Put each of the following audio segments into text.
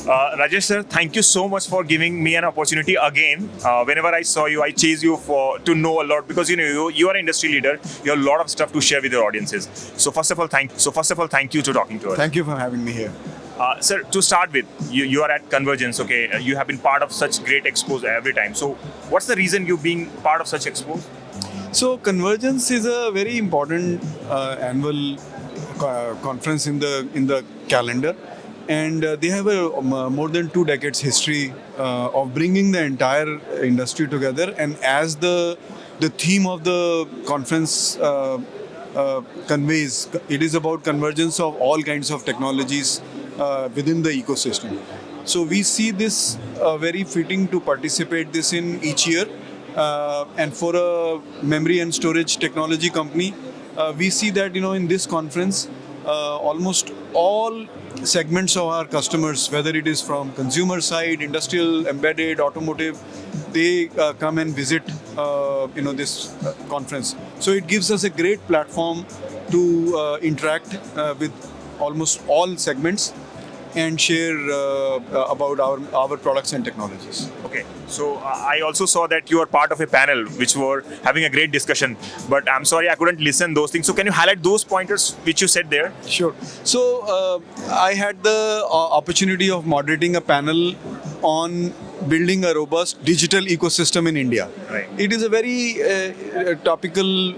Rajesh sir, thank you so much for giving me an opportunity again. Whenever I saw you, I chase you to know a lot because you are an industry leader. You have a lot of stuff to share with your audiences. So first of all, thank you to talking to us. Thank you for having me here. Sir, to start with, you are at Convergence. Okay, you have been part of such great expos every time. So what's the reason you being part of such expos? So Convergence is a very important annual conference in the calendar, and they have a more than 2 decades history of bringing the entire industry together. And as the theme of the conference conveys, it is about convergence of all kinds of technologies within the ecosystem. So we see this very fitting to participate this in each year. And for a memory and storage technology company, we see that in this conference, almost all segments of our customers, whether it is from consumer side, industrial, embedded, automotive, they come and visit this conference. So it gives us a great platform to interact with almost all segments and share about our products and technologies. Okay, so I also saw that you are part of a panel which were having a great discussion, but I'm sorry I couldn't listen those things. So can you highlight those pointers which you said there? Sure. So I had the opportunity of moderating a panel on building a robust digital ecosystem in India. Right. It is a very topical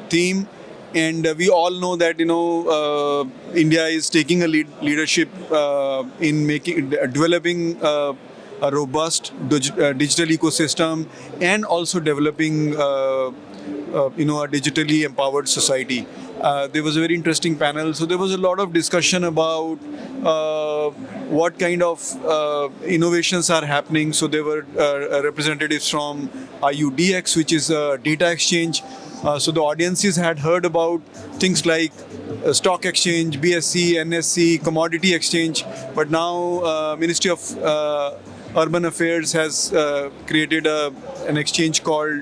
theme. And we all know that India is taking a leadership in developing a robust digital ecosystem and also developing a digitally empowered society. There was a very interesting panel. So there was a lot of discussion about what kind of innovations are happening. So there were representatives from IUDX, which is a data exchange. So the audiences had heard about things like stock exchange, BSC, NSC, commodity exchange, but now Ministry of Urban Affairs has created an exchange called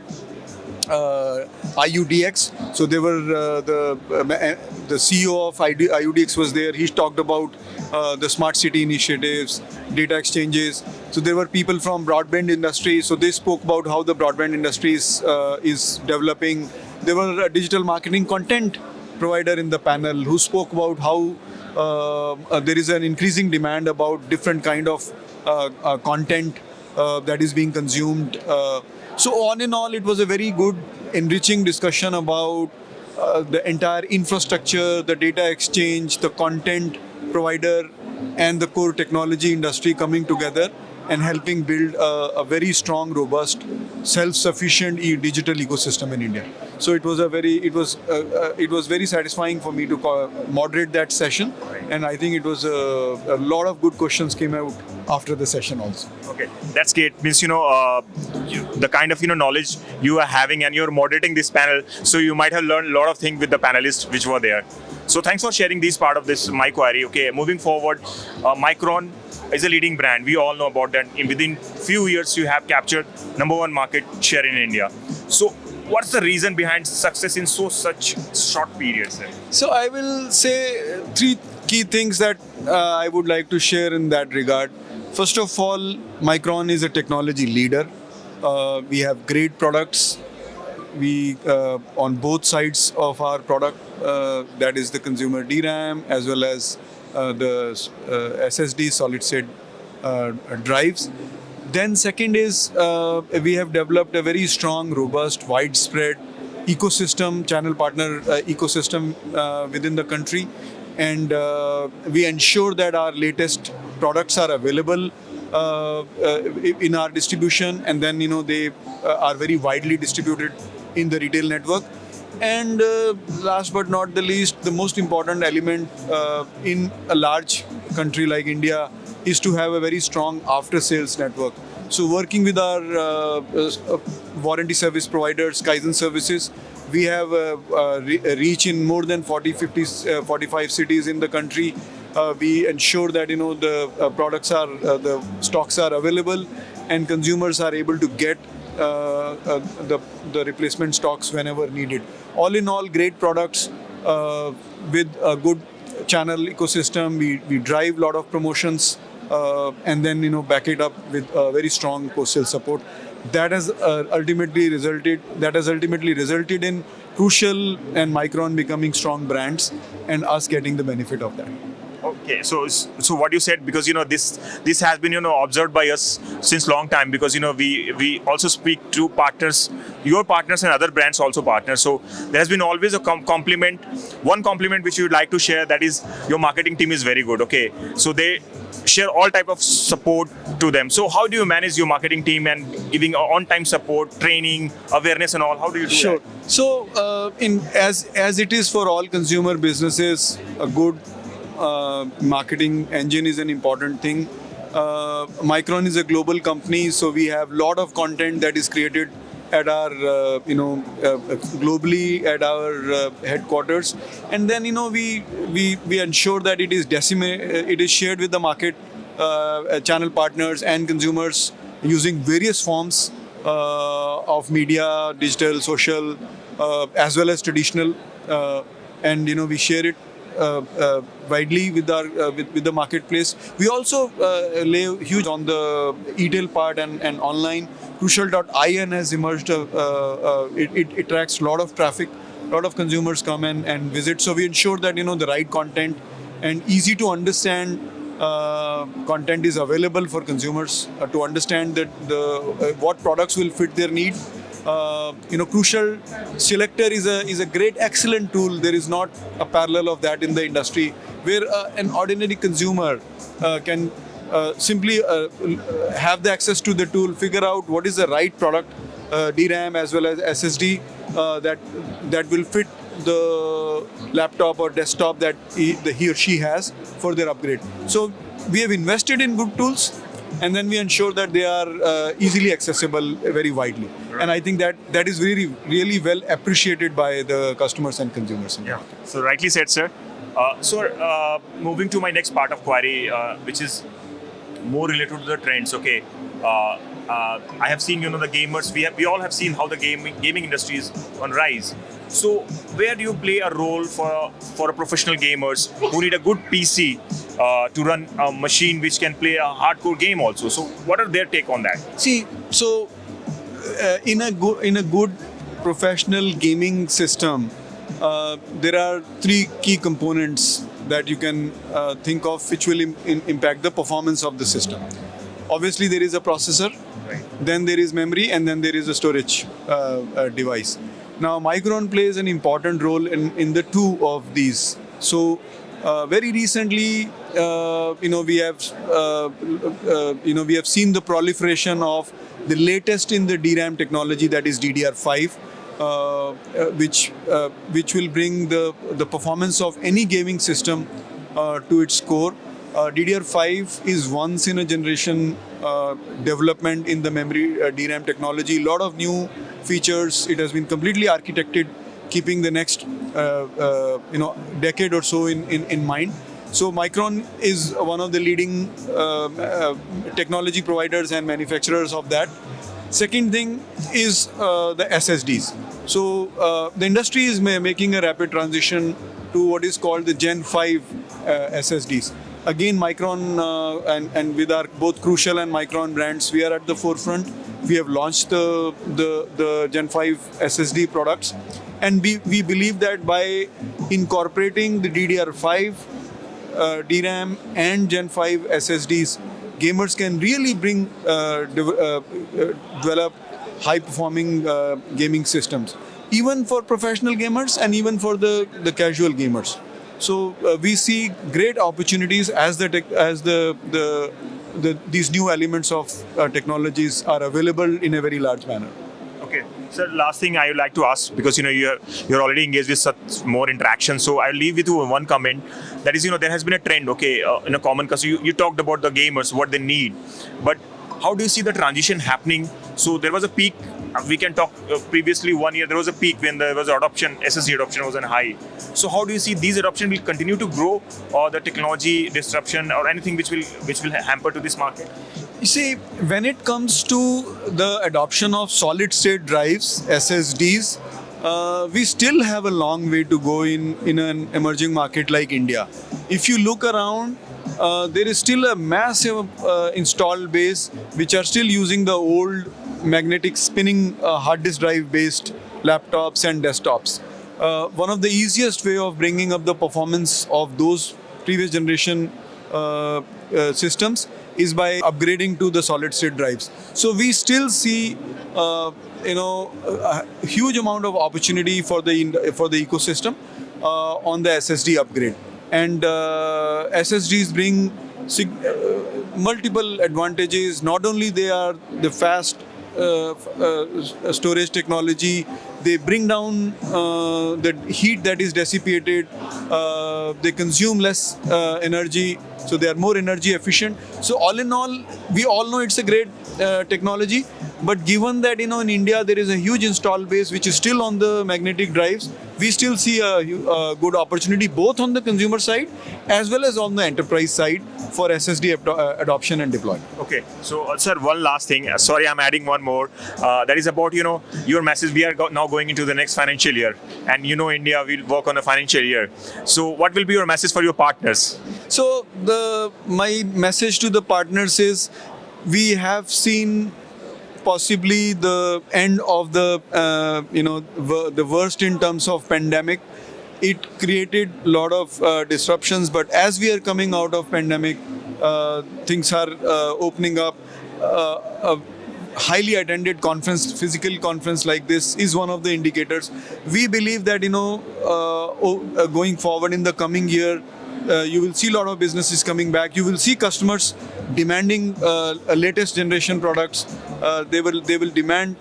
IUDX. So they were the CEO of IUDX was there. He talked about the smart city initiatives, data exchanges. So there were people from broadband industry. So they spoke about how the broadband industry is developing. There were a digital marketing content provider in the panel who spoke about how there is an increasing demand about different kind of content that is being consumed. So on in all, it was a very good, enriching discussion about the entire infrastructure, the data exchange, the content provider, and the core technology industry coming together and helping build a very strong, robust, self-sufficient digital ecosystem in India. So it was very satisfying for me to moderate that session, and I think it was a lot of good questions came out after the session also. Okay, that's great. Means the kind of knowledge you are having and you're moderating this panel, so you might have learned a lot of things with the panelists which were there. So thanks for sharing this part of this my query. Okay, moving forward, Micron is a leading brand. We all know about that. Within few years, you have captured #1 market share in India. So what's the reason behind success in such short periods? So I will say 3 key things that I would like to share in that regard. First of all, Micron is a technology leader. We have great products. We on both sides of our product, that is the consumer DRAM as well as the SSD solid state drives. Then second is we have developed a very strong, robust, widespread ecosystem, channel partner ecosystem within the country, and we ensure that our latest products are available in our distribution, and then they are very widely distributed in the retail network. And last but not the least, the most important element in a large country like India is to have a very strong after-sales network. So working with our warranty service providers, Kaizen services, we have a reach in more than 40, 50, 45 cities in the country. We ensure that the products the stocks are available and consumers are able to get the replacement stocks whenever needed. All in all, great products with a good channel ecosystem. We drive a lot of promotions and then back it up with very strong post-sale support. That has ultimately resulted in Crucial and Micron becoming strong brands, and us getting the benefit of that. Okay, so what you said, because this has been observed by us since long time, because we also speak to partners, your partners and other brands also partners. So there has been always a compliment. One compliment which you would like to share, that is your marketing team is very good. Okay, so they share all type of support to them. So how do you manage your marketing team and giving on-time support, training, awareness, and all? How do you do Sure. that? So, as it is for all consumer businesses, a good marketing engine is an important thing. Micron is a global company, so we have a lot of content that is created at our, globally at our headquarters, and then we ensure that it is shared with the market channel partners and consumers using various forms of media, digital, social, as well as traditional, and we share it widely with our with the marketplace. We also lay huge on the e-tail part and online. Crucial.in has emerged. It attracts a lot of traffic. A lot of consumers come and visit. So we ensure that the right content and easy to understand content is available for consumers to understand that what products will fit their need. Crucial Selector is a great, excellent tool. There is not a parallel of that in the industry, where an ordinary consumer can simply have the access to the tool, figure out what is the right product, DRAM as well as SSD that will fit the laptop or desktop that he or she has for their upgrade. So we have invested in good tools, and then we ensure that they are easily accessible very widely. And I think that is really well appreciated by the customers and consumers. Yeah. So rightly said, sir. Moving to my next part of query, which is more related to the trends. Okay. I have seen, the gamers. We all have seen how the gaming industry is on rise. So where do you play a role for a professional gamers who need a good PC to run a machine which can play a hardcore game also? So what are their take on that? See, so in a good professional gaming system, there are three key components that you can think of which will impact the performance of the system. Obviously, there is a processor, Right. then there is memory, and then there is a storage device. Now, Micron plays an important role in the two of these. So, very recently, we have seen the proliferation of the latest in the DRAM technology, that is DDR5, which will bring the performance of any gaming system to its core. DDR5 is once in a generation development in the memory DRAM technology. A lot of new features. It has been completely architected, keeping the next decade or so in mind. So Micron is one of the leading technology providers and manufacturers of that. Second thing is the SSDs. So the industry is making a rapid transition to what is called the Gen 5 SSDs. Again, Micron and with our both Crucial and Micron brands, we are at the forefront. We have launched the Gen 5 SSD products, and we believe that by incorporating the DDR5 DRAM and Gen 5 SSDs, gamers can really develop high-performing gaming systems, even for professional gamers and even for the casual gamers. So we see great opportunities as these new elements of technologies are available in a very large manner. Okay. So last thing I would like to ask, because you're already engaged with such more interaction. So I'll leave with you one comment. That is, there has been a trend, in a common customer. You talked about the gamers, what they need, but how do you see the transition happening? So there was a peak. We can talk previously 1 year. There was a peak when there was adoption. SSD adoption was on high. So how do you see these adoption will continue to grow, or the technology disruption, or anything which will hamper to this market? You see, when it comes to the adoption of solid-state drives, SSDs, we still have a long way to go in an emerging market like India. If you look around, there is still a massive installed base which are still using the old magnetic spinning hard disk drive based laptops and desktops. One of the easiest way of bringing up the performance of those previous generation systems is by upgrading to the solid state drives. So we still see a huge amount of opportunity for the ecosystem on the SSD upgrade, and SSDs bring multiple advantages. Not only they are the fast storage technology, they bring down the heat that is dissipated, they consume less energy, so they are more energy efficient. So all in all, we all know it's a great technology, but given that in India there is a huge install base which is still on the magnetic drives, we still see a good opportunity both on the consumer side as well as on the enterprise side for SSD adoption and deployment. Okay, so sir, one last thing. Sorry, I'm adding one more. That is about your message. We are now going into the next financial year, and India will work on a financial year. So, what will be your message for your partners? So, my message to the partners is, we have seen possibly the end of the the worst in terms of pandemic. It created a lot of disruptions, but as we are coming out of pandemic, things are opening up. A highly attended conference, physical conference like this is one of the indicators. We believe that going forward in the coming year, you will see a lot of businesses coming back. You will see customers demanding latest generation products. They will demand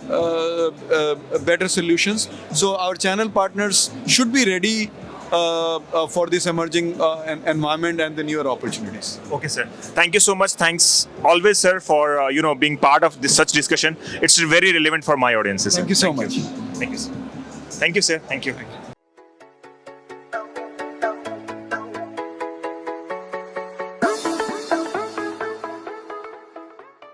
better solutions. So our channel partners should be ready for this emerging environment and the newer opportunities. Okay, sir. Thank you so much. Thanks always, sir, for being part of such discussion. It's very relevant for my audiences. Thank you so much. Thank you, sir. Thank you, sir. Thank you.